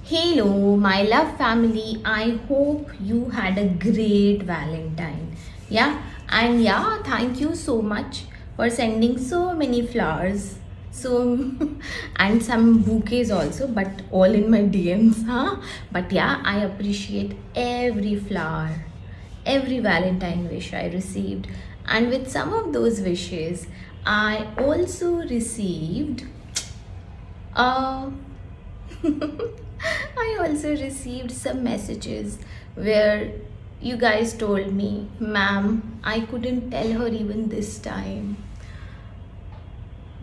Hello, my love family. I hope you had a great Valentine. Thank you so much for sending so many flowers. So, and some bouquets also, but all in my DMs, huh? But yeah, I appreciate every flower, every Valentine wish I received. And with some of those wishes, I also received uh, I also received some messages where you guys told me, ma'am, I couldn't tell her even this time.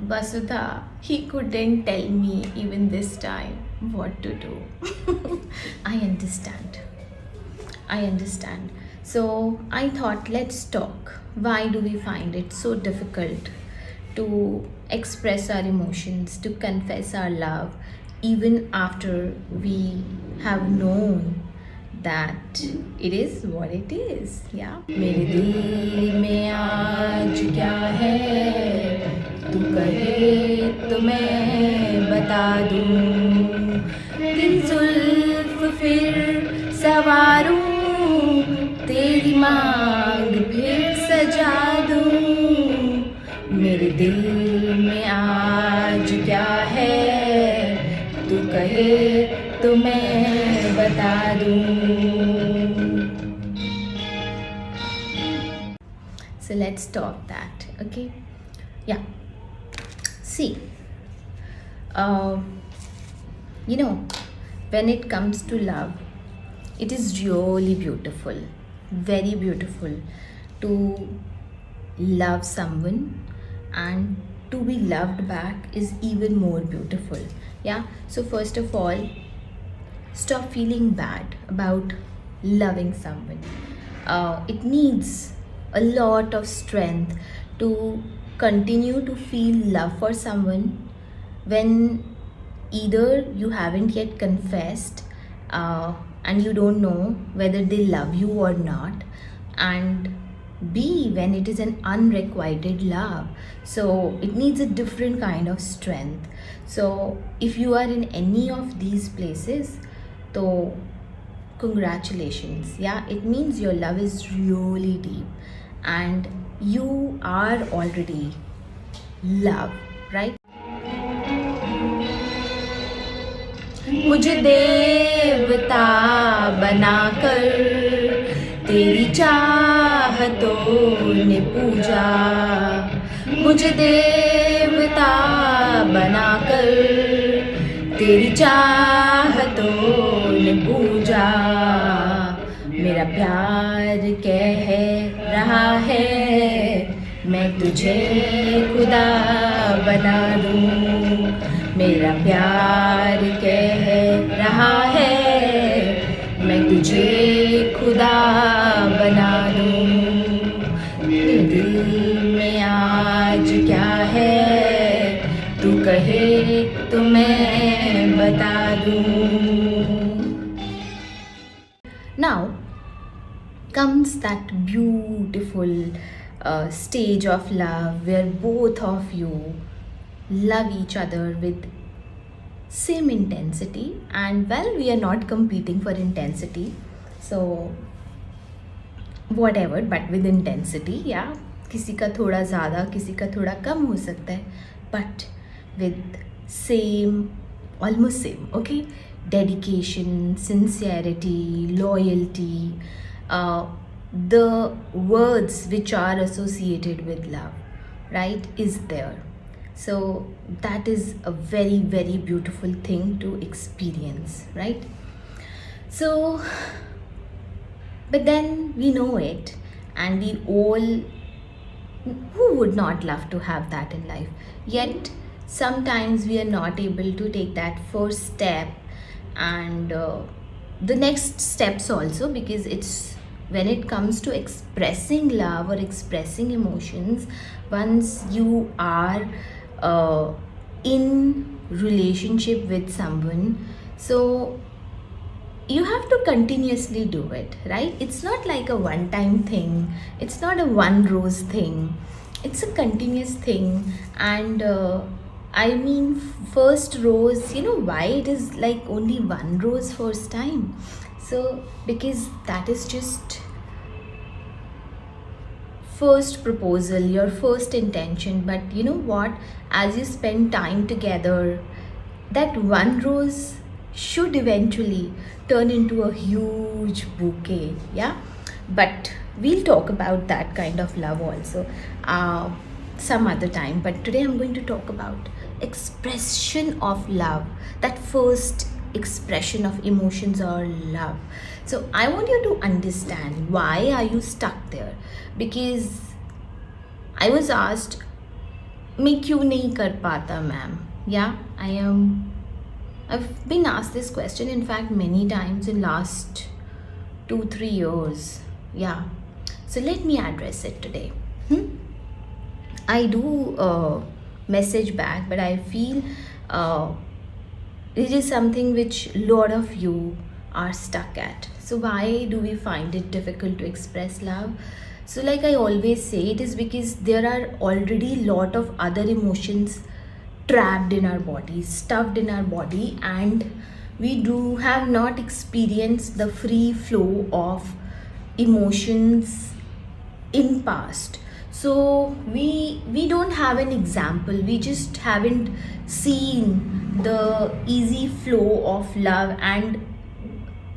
Vasudha, he couldn't tell me even this time what to do. I understand. I understand. So I thought, let's talk. Why do we find it so difficult to express our emotions, to confess our love, even after we have known that it is what it is? Yeah. मेरे दिल में आज क्या है तू कहे तो मैं बता दूं तेरी जुल्फ फिर सवारूं तेरी मांग फिर सजा दूं मेरे दिल में आज क्या है तू कहे तो मैं बता दूं. So let's talk that, okay? Yeah. See, when it comes to love, it is really beautiful, very beautiful to love someone, and to be loved back is even more beautiful. Yeah. So first of all, stop feeling bad about loving someone. It needs a lot of strength to continue to feel love for someone when either you haven't yet confessed and you don't know whether they love you or not, and B, when it is an unrequited love. So it needs a different kind of strength. So if you are in any of these places, so congratulations. Yeah, it means your love is really deep and you are already love, right? मुझे देवता बनाकर तेरी चाहतों ने पूजा मुझे देवता बनाकर तेरी चाहतों ने पूजा मेरा प्यार कह रहा है मैं तुझे खुदा बना दूं मेरा प्यार कह रहा है मैं तुझे खुदा बना दूं मेरे दिल में आज क्या है तू कहे तो मैं बता दूं. Now comes that beautiful stage of love where both of you love each other with same intensity, and well, we are not competing for intensity, so whatever, but with intensity. Yeah, किसी का थोड़ा ज़्यादा किसी का थोड़ा कम हो सकता है, but with same, almost same, okay? Dedication, sincerity, loyalty, the words which are associated with love, right, is there. So that is a very, very beautiful thing to experience, right? So, but then we know it, and we all, who would not love to have that in life? Yet sometimes we are not able to take that first step and the next steps also, because it's when it comes to expressing love or expressing emotions, once you are in relationship with someone, so you have to continuously do it, right? It's not like a one time thing, it's not a one rose thing, it's a continuous thing. And I mean, first rose, you know why it is like only one rose first time? So, because that is just first proposal, your first intention. But you know what? As you spend time together, that one rose should eventually turn into a huge bouquet. Yeah, but we'll talk about that kind of love also some other time. But today I'm going to talk about expression of love, that first expression of emotions or love. So I want you to understand why are you stuck there, because I was asked, मैं क्यों नहीं कर पाता ma'am? Yeah, I've been asked this question in fact many times in last 2-3 years. Yeah, so let me address it today. I do message back, but I feel it is something which lot of you are stuck at. So why do we find it difficult to express love? So like I always say, it is because there are already lot of other emotions trapped in our body, stuffed in our body, and we do have not experienced the free flow of emotions in past. So we don't have an example, we just haven't seen the easy flow of love. And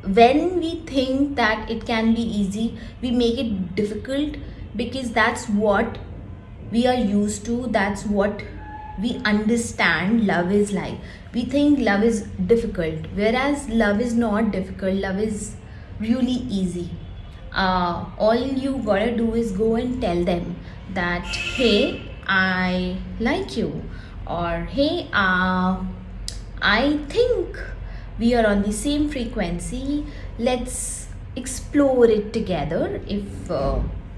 when we think that it can be easy, we make it difficult, because that's what we are used to, that's what we understand love is like. We think love is difficult, whereas love is not difficult, love is really easy. All you gotta do is go and tell them that, hey, I like you, or hey, I think we are on the same frequency, let's explore it together. If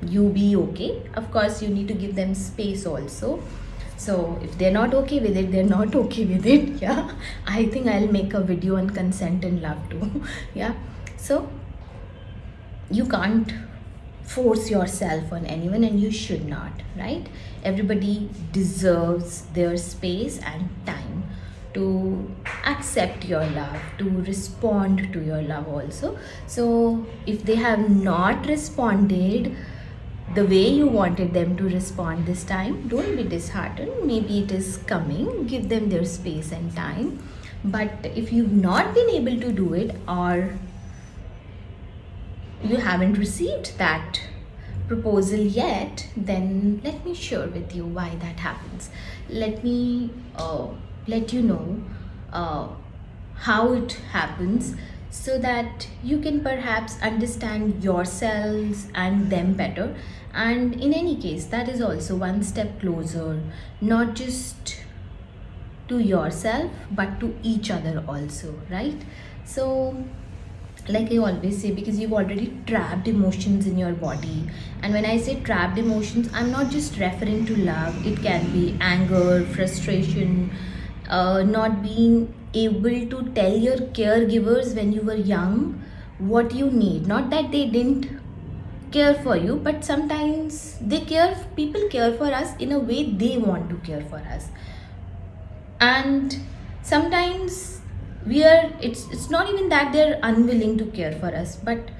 you be okay, of course you need to give them space also. So if they're not okay with it, they're not okay with it. Yeah, I think I'll make a video on consent and love too. Yeah, so you can't force yourself on anyone, and you should not, right? Everybody deserves their space and time to accept your love, to respond to your love also. So if they have not responded the way you wanted them to respond this time, don't be disheartened, maybe it is coming, give them their space and time. But if you've not been able to do it, or you haven't received that proposal yet, then let me share with you why that happens. Let me let you know how it happens, so that you can perhaps understand yourselves and them better. And in any case, that is also one step closer, not just to yourself but to each other also, right? So like I always say, because you've already trapped emotions in your body. And when I say trapped emotions, I'm not just referring to love, it can be anger, frustration, not being able to tell your caregivers when you were young what you need. Not that they didn't care for you, but sometimes people care for us in a way they want to care for us. And sometimes it's not even that they're unwilling to care for us, but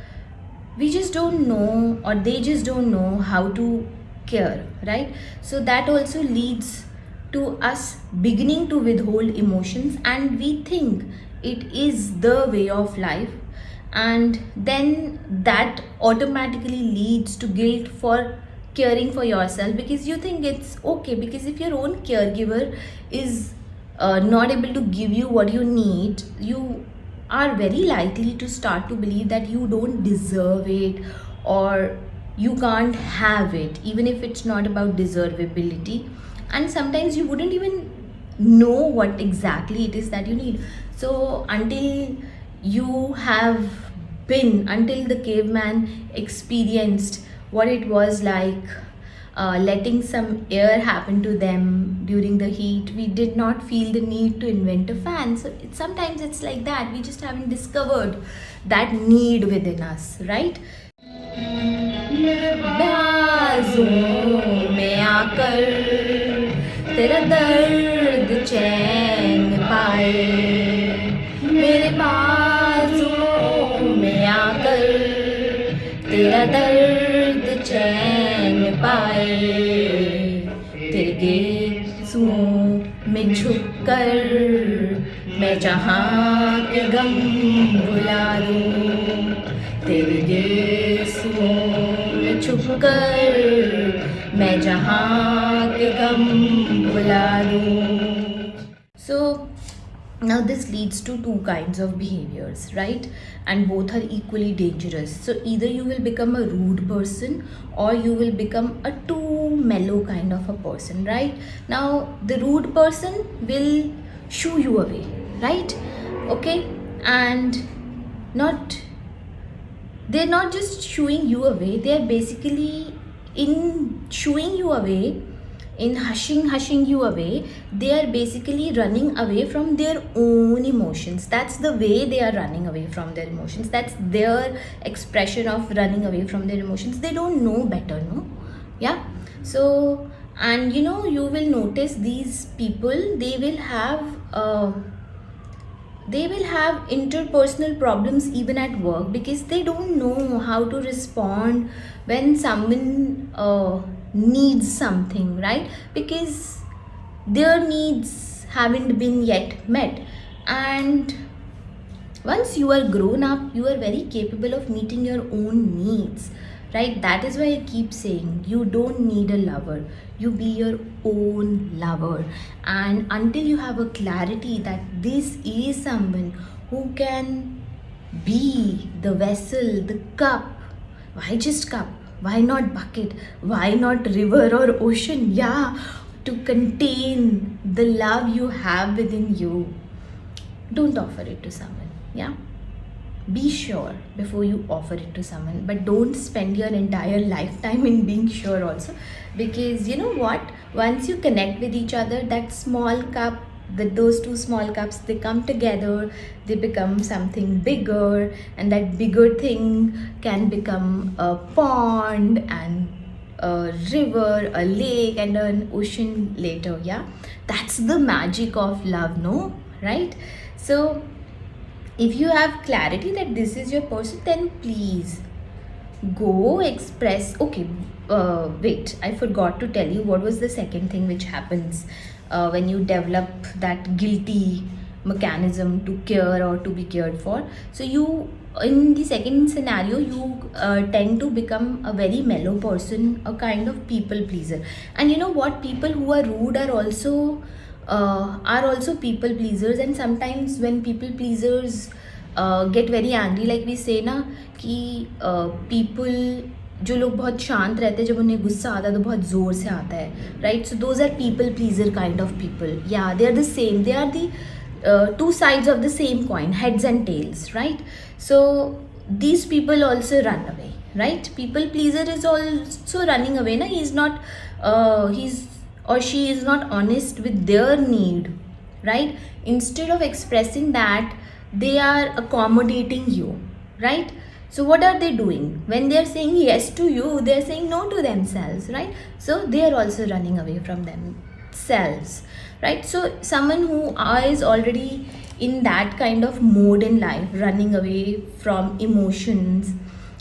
we just don't know, or they just don't know how to care, right? So that also leads to us beginning to withhold emotions, and we think it is the way of life. And then that automatically leads to guilt for caring for yourself, because you think it's okay, because if your own caregiver is not able to give you what you need, you are very likely to start to believe that you don't deserve it, or you can't have it, even if it's not about deservability. And sometimes you wouldn't even know what exactly it is that you need. So until the caveman experienced what it was like, letting some air happen to them during the heat, we did not feel the need to invent a fan. So sometimes it's like that, we just haven't discovered that need within us, right? बाजों में आकर तेरा दर्द चैन पाए, मेरे बाजुओं में आकर तेरा दर्द चैन पाए, तेरे गेजुओं में छुपकर मैं जहाँ के गम भुला दूँ, तेरे गेजुओं में छुपकर मैं जहाँ के गम भुला दूँ. So now this leads to two kinds of behaviors, right? And both are equally dangerous. So either you will become a rude person or you will become a too mellow kind of a person, right? Now the rude person will shoo you away, right? Okay, and not they're not just shooing you away, they're basically in shooing you away, in hushing you away, they are basically running away from their own emotions. That's the way they are running away from their emotions. That's their expression of running away from their emotions. They don't know better, no? Yeah. So, and you know, you will notice these people, they will have interpersonal problems even at work, because they don't know how to respond when someone needs something, right? Because their needs haven't been yet met. And once you are grown up, you are very capable of meeting your own needs, right? That is why I keep saying you don't need a lover, you be your own lover. And until you have a clarity that this is someone who can be the vessel, the cup, why just cup, why not bucket, why not river or ocean, yeah, to contain the love you have within you, don't offer it to someone. Yeah, be sure before you offer it to someone, but don't spend your entire lifetime in being sure also, because you know what, once you connect with each other, that small cup, those two small cups, they come together, they become something bigger, and that bigger thing can become a pond and a river, a lake, and an ocean later. Yeah, that's the magic of love, no? Right? So if you have clarity that this is your person, then please go express. Okay, wait, I forgot to tell you what was the second thing which happens when you develop that guilty mechanism to care or to be cared for. So you, in the second scenario, you tend to become a very mellow person, a kind of people pleaser. And you know what, people who are rude are also people pleasers. And sometimes when people pleasers get very angry, like we say na कि people, जो लोग बहुत शांत रहते हैं, जब उन्हें गुस्सा आता है तो बहुत ज़ोर से आता है, right? So those are people pleaser kind of people. या they are the same, they are the two sides of the same coin, heads and tails, right? So these people also run away, right? People pleaser is also running away, na? He's not he's or she is not honest with their need, right? Instead of expressing that, they are accommodating you, right? So what are they doing? When they are saying yes to you, they are saying no to themselves, right? So they are also running away from themselves, right? So someone who is already in that kind of mode in life, running away from emotions,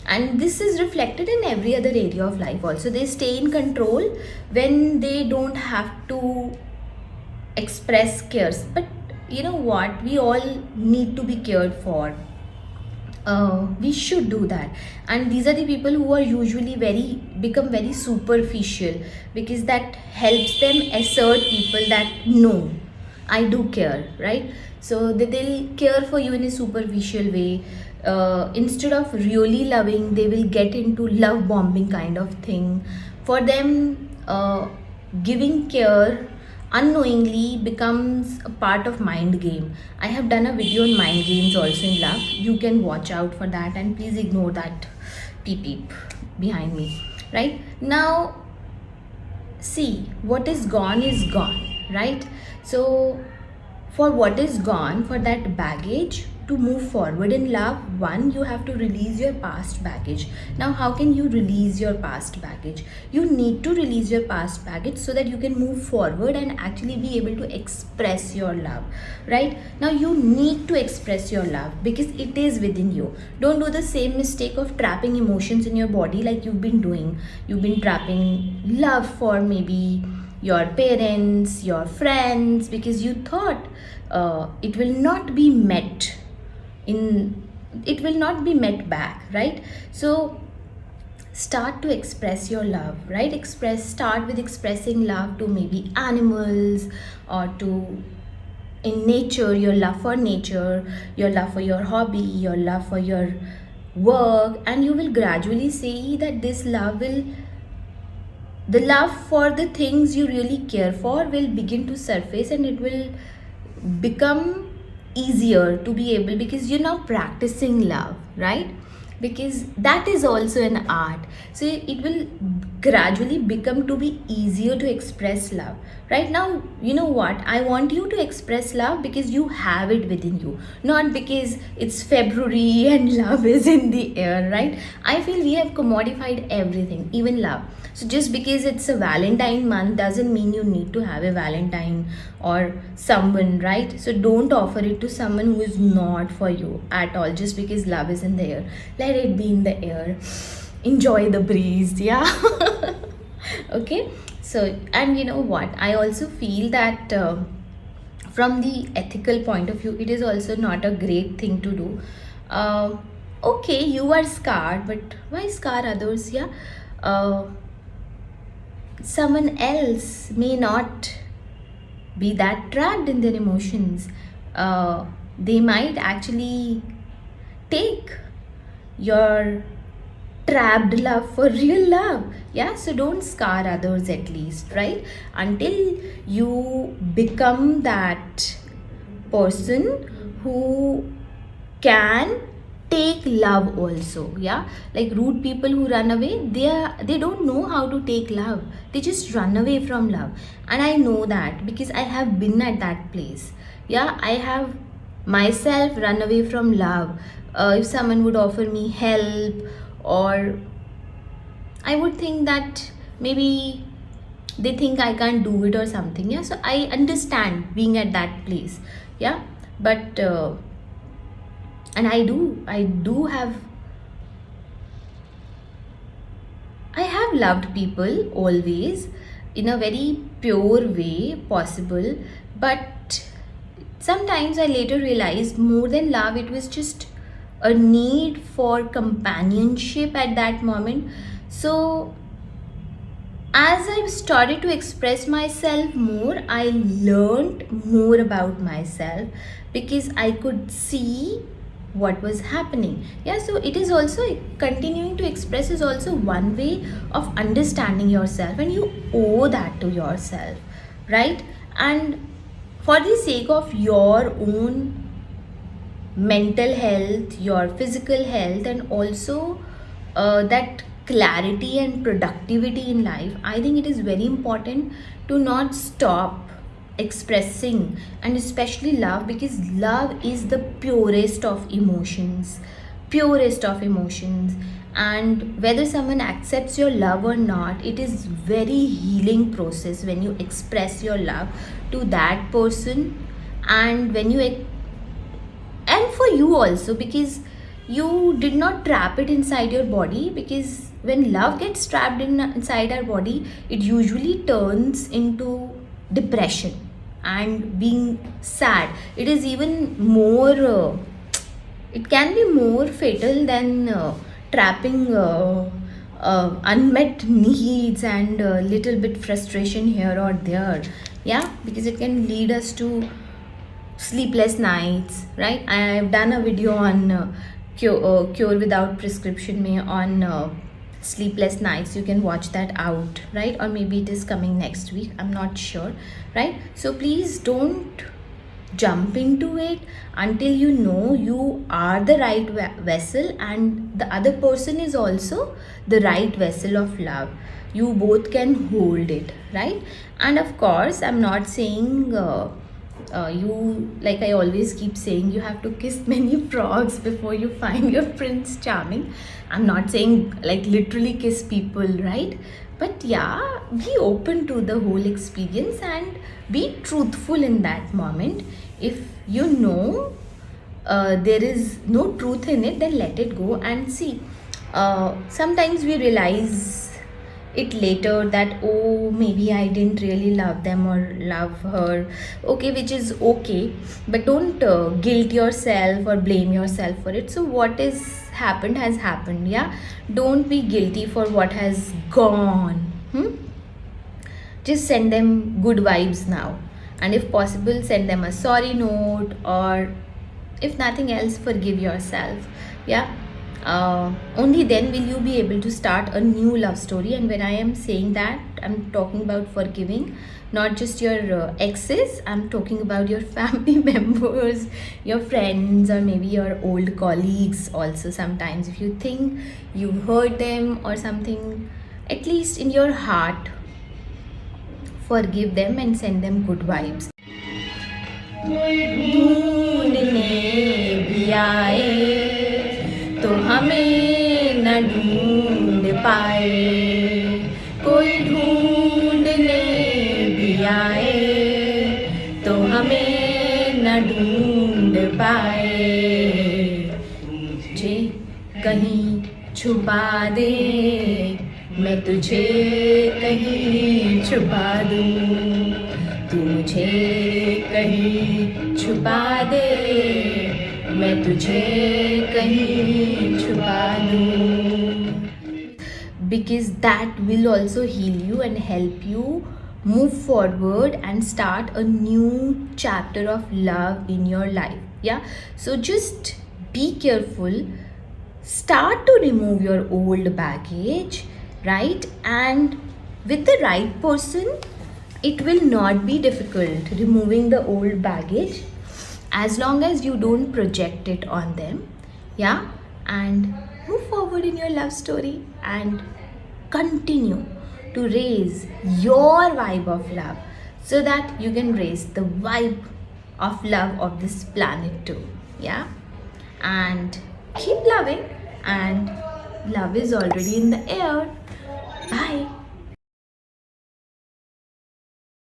and this is reflected in every other area of life also. They stay in control when they don't have to express cares. But you know what, we all need to be cared for. We should do that. And these are the people who are usually become very superficial, because that helps them assert people that no, I do care, right? So they'll care for you in a superficial way. Instead of really loving, they will get into love bombing kind of thing. For them, giving care unknowingly becomes a part of mind game. I have done a video on mind games also in love. You can watch out for that, and please ignore that peep peep behind me. Right now, see, what is gone, right? So for what is gone, for that baggage, to move forward in love, one, you have to release your past baggage. Now, how can you release your past baggage? You need to release your past baggage so that you can move forward and actually be able to express your love, right? Now, you need to express your love because it is within you. Don't do the same mistake of trapping emotions in your body like you've been doing. You've been trapping love for maybe your parents, your friends, because you thought it will not be met in it will not be met back, right? So start to express your love, right? Start with expressing love to maybe animals, or to in nature, your love for nature, your love for your hobby, your love for your work, and you will gradually see that the love for the things you really care for will begin to surface, and it will become easier to be able, because you're now practicing love, right? Because that is also an art, so it will gradually become to be easier to express love. Right now, you know what, I want you to express love because you have it within you, not because it's February and love is in the air, right? I feel we have commodified everything, even love. So just because it's a Valentine month doesn't mean you need to have a Valentine or someone, right? So don't offer it to someone who is not for you at all just because love is in the air. Let it be in the air. Enjoy the breeze, yeah. Okay. So, and you know what? I also feel that from the ethical point of view, it is also not a great thing to do. Okay, you are scarred, but why scar others? Yeah. Someone else may not be that trapped in their emotions. They might actually take your trapped love for real love. Yeah, so don't scar others, at least, right? Until you become that person who can take love also. Yeah, like rude people who run away, they don't know how to take love, they just run away from love. And I know that because I have been at that place. Yeah, I have myself run away from love. If someone would offer me help, or I would think that maybe they think I can't do it or something. Yeah, so I understand being at that place. Yeah, but and I have loved people always in a very pure way possible, but sometimes I later realized more than love, it was just a need for companionship at that moment. So as I started to express myself more, I learned more about myself because I could see what was happening. Yeah, so it is also continuing to express is also one way of understanding yourself, and you owe that to yourself, right? And for the sake of your own mental health, your physical health, and also that clarity and productivity in life, I think it is very important to not stop expressing, and especially love, because love is the purest of emotions, purest of emotions. And whether someone accepts your love or not, it is very healing process when you express your love to that person, and when you and for you also, because you did not trap it inside your body. Because when love gets trapped inside our body, it usually turns into depression and being sad. It is even more it can be more fatal than trapping unmet needs and little bit frustration here or there. Yeah, because it can lead us to sleepless nights, right? I've done a video on cure without prescription may on sleepless nights. You can watch that out, right? Or maybe it is coming next week, I'm not sure, right? So please don't jump into it until you know you are the right vessel, and the other person is also the right vessel of love. You both can hold it, right? And of course, I'm not saying You, like I always keep saying, you have to kiss many frogs before you find your prince charming. I'm not saying like literally kiss people, right? But yeah, be open to the whole experience and be truthful in that moment. If you know there is no truth in it, then let it go and see. Sometimes we realize it later that, oh, maybe I didn't really love them or love her. Okay, which is okay, but don't guilt yourself or blame yourself for it. So what is happened has happened. Yeah, don't be guilty for what has gone. Just send them good vibes now, and if possible send them a sorry note, or if nothing else, forgive yourself. Yeah, only then will you be able to start a new love story. And when I am saying that, I'm talking about forgiving not just your exes, I'm talking about your family members, your friends, or maybe your old colleagues also. Sometimes if you think you've hurt them or something, at least in your heart, forgive them and send them good vibes. ढूंढने भी आए तो हमें न ढूंढ पाए, कोई ढूंढने भी आए तो हमें न ढूंढ पाए, मुझे कहीं छुपा दे, मैं तुझे कहीं छुपा दूं, तू मुझे कहीं छुपा दे, मैं तुझे कहीं छुपा दूं. Because that will also heal you and help you move forward and start a new chapter of love in your life. Yeah, so just be careful, start to remove your old baggage, right? And with the right person, it will not be difficult removing the old baggage, as long as you don't project it on them. Yeah, and move forward in your love story and continue to raise your vibe of love, so that you can raise the vibe of love of this planet too. Yeah, and keep loving, and love is already in the air. Bye.